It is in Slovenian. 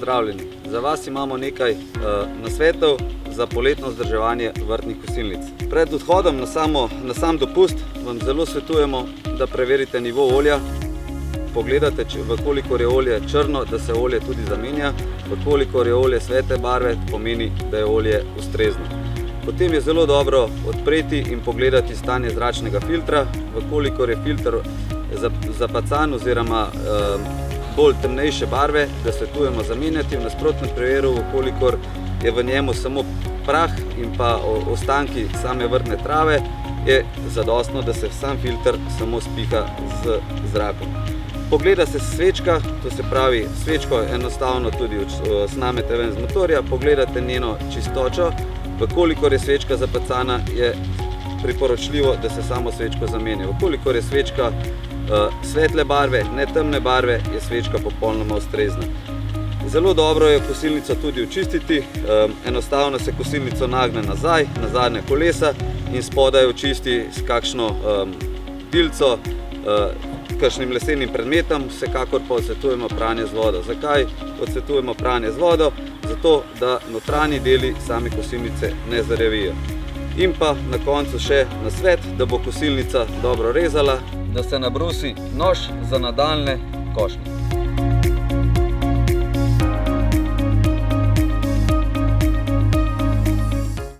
pozdravljeni. Za vas imamo nekaj nasvetov za poletno vzdrževanje vrtnih kosilnic. Pred odhodom na sam dopust vam zelo svetujemo, da preverite nivo olja. Pogledate, koliko je olje črno, da se olje tudi zamenja, koliko je olje svete barve, pomeni, da je olje ustrezno. Potem je zelo dobro odpreti in pogledati stanje zračnega filtra, koliko je filter zapacan oziroma bolj temnejše barve, da svetujemo zamenjati. V nasprotnem primeru, koliko je v njemu samo prah in pa ostanki same vrtne trave, je zadostno, da se sam filter samo spiha z zrakom. Pogleda se svečka, to se pravi svečko enostavno tudi snamete ven z motorja, pogledate njeno čistočo, koliko je svečka zapacana, je priporočljivo, da se samo svečko zamenja. Koliko je svečka svetle barve, ne temne barve, je svečka popolnoma ustrezna. Zelo dobro je kosilnico tudi očistiti, enostavno se kosilnico nagne nazaj, na zadnja kolesa in spodaj očisti s kakšno dilco, kakšnim lesenim predmetom, vsekakor pa odsvetujemo pranje z vodo. Zakaj odsvetujemo pranje z vodo? Zato, da notranji deli same kosilnice ne zarjavijo. In pa na koncu še nasvet, da bo kosilnica dobro rezala, da se nabrusi nož za nadaljnje košnje.